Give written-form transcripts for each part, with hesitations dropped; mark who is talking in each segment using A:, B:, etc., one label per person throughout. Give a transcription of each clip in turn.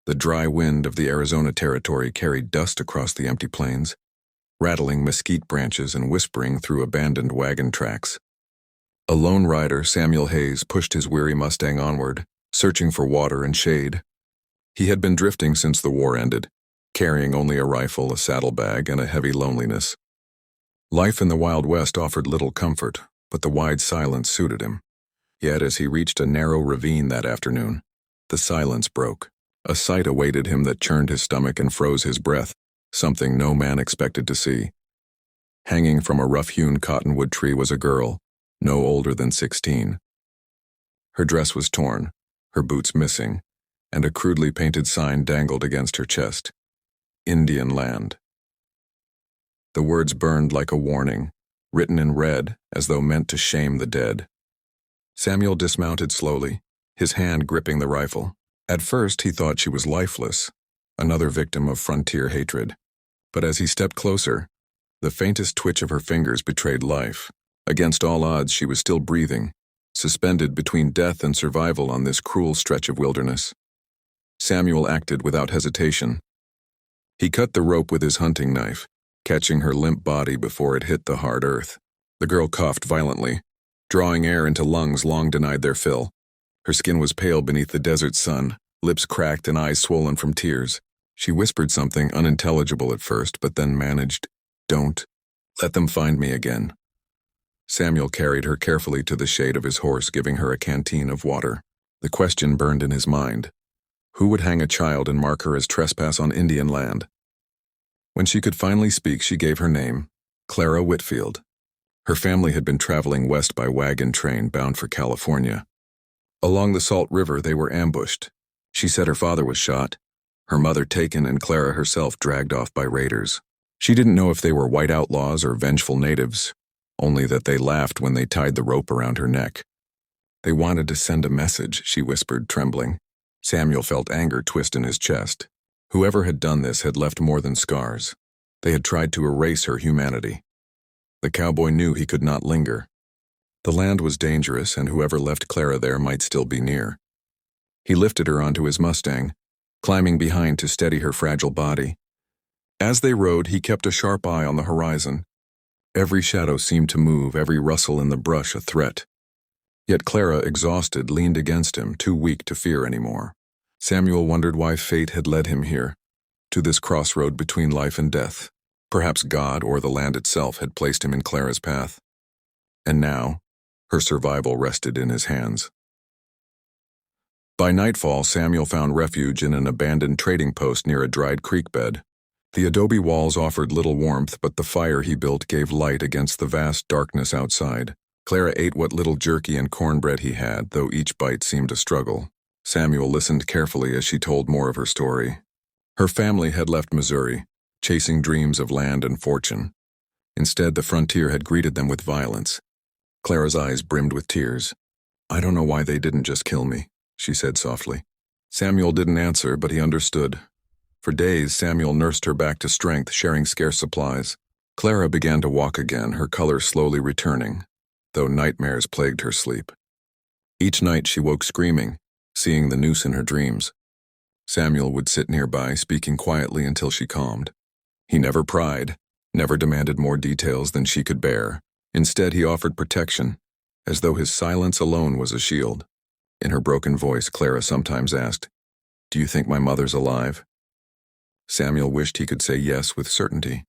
A: The dry wind of the Arizona territory carried dust across the empty plains, rattling mesquite branches and whispering through abandoned wagon tracks. A lone rider, Samuel Hayes, pushed his weary Mustang onward, searching for water and shade. He had been drifting since the war ended, carrying only a rifle, a saddlebag, and a heavy loneliness. Life in the Wild West offered little comfort, but the wide silence suited him. Yet as he reached a narrow ravine that afternoon, the silence broke. A sight awaited him that churned his stomach and froze his breath, something no man expected to see. Hanging from a rough-hewn cottonwood tree was a girl, no older than 16. Her dress was torn, her boots missing, and a crudely painted sign dangled against her chest. Indian Land. The words burned like a warning, written in red as though meant to shame the dead. Samuel dismounted slowly, his hand gripping the rifle. At first he thought she was lifeless, another victim of frontier hatred. But as he stepped closer, the faintest twitch of her fingers betrayed life. Against all odds, she was still breathing, suspended between death and survival on this cruel stretch of wilderness. Samuel acted without hesitation. He cut the rope with his hunting knife, catching her limp body before it hit the hard earth. The girl coughed violently, drawing air into lungs long denied their fill. Her skin was pale beneath the desert sun, lips cracked and eyes swollen from tears. She whispered something unintelligible at first, but then managed, "Don't let them find me again." Samuel carried her carefully to the shade of his horse, giving her a canteen of water. The question burned in his mind. Who would hang a child and mark her as trespass on Indian land? When she could finally speak, she gave her name, Clara Whitfield. Her family had been traveling west by wagon train bound for California. Along the Salt River, they were ambushed. She said her father was shot, her mother taken, and Clara herself dragged off by raiders. She didn't know if they were white outlaws or vengeful natives, only that they laughed when they tied the rope around her neck. They wanted to send a message, she whispered, trembling. Samuel felt anger twist in his chest. Whoever had done this had left more than scars. They had tried to erase her humanity. The cowboy knew he could not linger. The land was dangerous, and whoever left Clara there might still be near. He lifted her onto his Mustang, climbing behind to steady her fragile body. As they rode, he kept a sharp eye on the horizon. Every shadow seemed to move, every rustle in the brush a threat. Yet Clara, exhausted, leaned against him, too weak to fear anymore. Samuel wondered why fate had led him here, to this crossroad between life and death. Perhaps God or the land itself had placed him in Clara's path. And now, her survival rested in his hands. By nightfall, Samuel found refuge in an abandoned trading post near a dried creek bed. The adobe walls offered little warmth, but the fire he built gave light against the vast darkness outside. Clara ate what little jerky and cornbread he had, though each bite seemed a struggle. Samuel listened carefully as she told more of her story. Her family had left Missouri, chasing dreams of land and fortune. Instead, the frontier had greeted them with violence. Clara's eyes brimmed with tears. "I don't know why they didn't just kill me," she said softly. Samuel didn't answer, but he understood. For days, Samuel nursed her back to strength, sharing scarce supplies. Clara began to walk again, her color slowly returning, though nightmares plagued her sleep. Each night she woke screaming, seeing the noose in her dreams. Samuel would sit nearby, speaking quietly until she calmed. He never pried, never demanded more details than she could bear. Instead, he offered protection, as though his silence alone was a shield. In her broken voice, Clara sometimes asked, "Do you think my mother's alive?" Samuel wished he could say yes with certainty.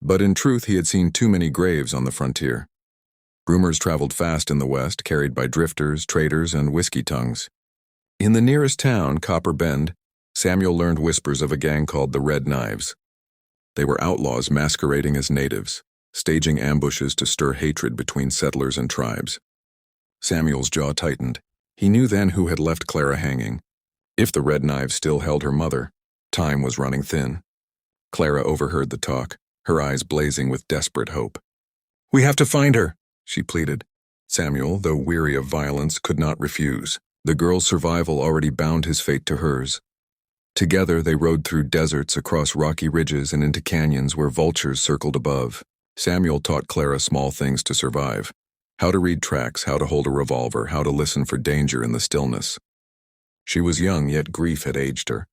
A: But in truth, he had seen too many graves on the frontier. Rumors traveled fast in the West, carried by drifters, traders, and whiskey tongues. In the nearest town, Copper Bend, Samuel learned whispers of a gang called the Red Knives. They were outlaws masquerading as natives, staging ambushes to stir hatred between settlers and tribes. Samuel's jaw tightened. He knew then who had left Clara hanging. If the Red Knives still held her mother, time was running thin. Clara overheard the talk, her eyes blazing with desperate hope. "We have to find her," she pleaded. Samuel, though weary of violence, could not refuse. The girl's survival already bound his fate to hers. Together they rode through deserts, across rocky ridges, and into canyons where vultures circled above. Samuel taught Clara small things to survive. How to read tracks, how to hold a revolver, how to listen for danger in the stillness. She was young, yet grief had aged her.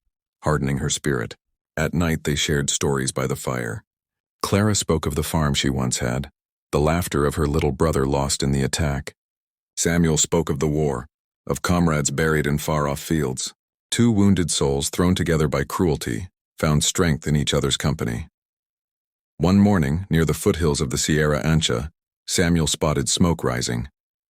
A: hardening her spirit. At night they shared stories by the fire. Clara spoke of the farm she once had, the laughter of her little brother lost in the attack. Samuel spoke of the war, of comrades buried in far-off fields. Two wounded souls thrown together by cruelty found strength in each other's company. One morning, near the foothills of the Sierra Ancha, Samuel spotted smoke rising.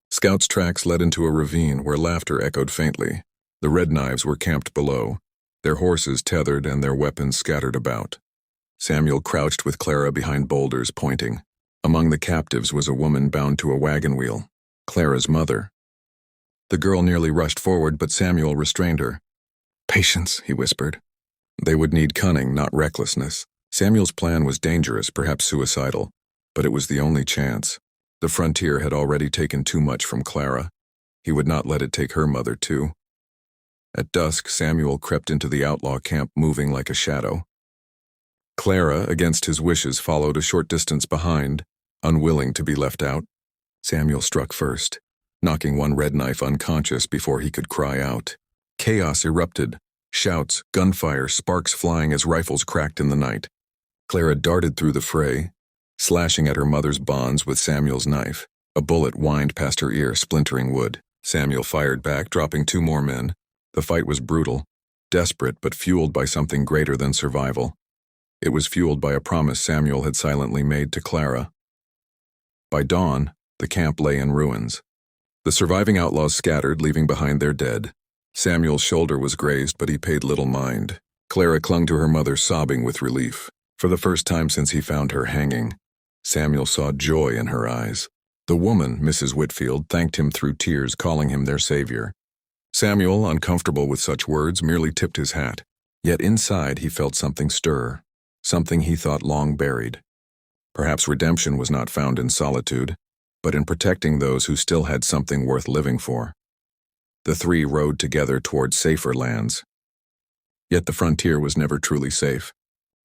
A: Scouts' tracks led into a ravine where laughter echoed faintly. The Red Knives were camped below, their horses tethered and their weapons scattered about. Samuel crouched with Clara behind boulders, pointing. Among the captives was a woman bound to a wagon wheel, Clara's mother. The girl nearly rushed forward, but Samuel restrained her. "Patience," he whispered. They would need cunning, not recklessness. Samuel's plan was dangerous, perhaps suicidal, but it was the only chance. The frontier had already taken too much from Clara. He would not let it take her mother, too. At dusk, Samuel crept into the outlaw camp, moving like a shadow. Clara, against his wishes, followed a short distance behind, unwilling to be left out. Samuel struck first, knocking one Red Knife unconscious before he could cry out. Chaos erupted, shouts, gunfire, sparks flying as rifles cracked in the night. Clara darted through the fray, slashing at her mother's bonds with Samuel's knife. A bullet whined past her ear, splintering wood. Samuel fired back, dropping two more men. The fight was brutal, desperate, but fueled by something greater than survival. It was fueled by a promise Samuel had silently made to Clara. By dawn, the camp lay in ruins. The surviving outlaws scattered, leaving behind their dead. Samuel's shoulder was grazed, but he paid little mind. Clara clung to her mother, sobbing with relief. For the first time since he found her hanging, Samuel saw joy in her eyes. The woman, Mrs. Whitfield, thanked him through tears, calling him their savior. Samuel, uncomfortable with such words, merely tipped his hat. Yet inside he felt something stir, something he thought long buried. Perhaps redemption was not found in solitude, but in protecting those who still had something worth living for. The three rode together toward safer lands. Yet the frontier was never truly safe.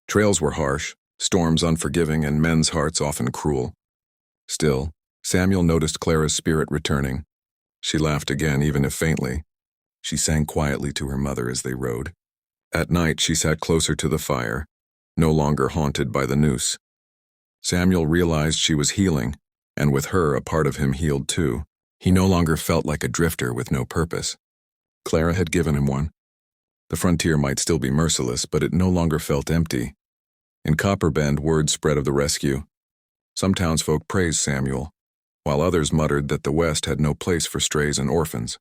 A: Trails were harsh, storms unforgiving, and men's hearts often cruel. Still, Samuel noticed Clara's spirit returning. She laughed again, even if faintly. She sang quietly to her mother as they rode. At night, she sat closer to the fire, no longer haunted by the noose. Samuel realized she was healing, and with her, a part of him healed too. He no longer felt like a drifter with no purpose. Clara had given him one. The frontier might still be merciless, but it no longer felt empty. In Copper Bend, word spread of the rescue. Some townsfolk praised Samuel, while others muttered that the West had no place for strays and orphans.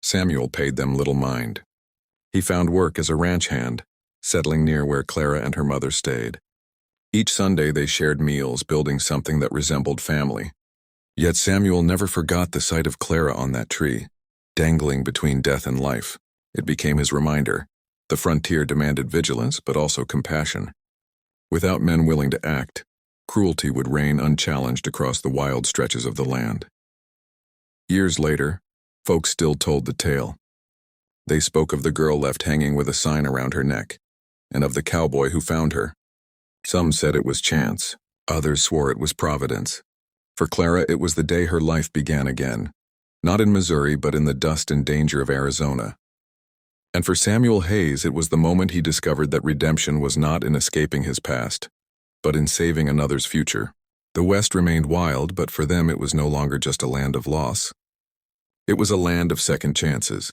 A: Samuel paid them little mind. He found work as a ranch hand, settling near where Clara and her mother stayed. Each Sunday they shared meals, building something that resembled family. Yet Samuel never forgot the sight of Clara on that tree, dangling between death and life. It became his reminder. The frontier demanded vigilance, but also compassion. Without men willing to act, cruelty would reign unchallenged across the wild stretches of the land. Years later, folks still told the tale. They spoke of the girl left hanging with a sign around her neck, and of the cowboy who found her. Some said it was chance, others swore it was providence. For Clara, it was the day her life began again, not in Missouri, but in the dust and danger of Arizona. And for Samuel Hayes, it was the moment he discovered that redemption was not in escaping his past, but in saving another's future. The West remained wild, but for them it was no longer just a land of loss. It was a land of second chances.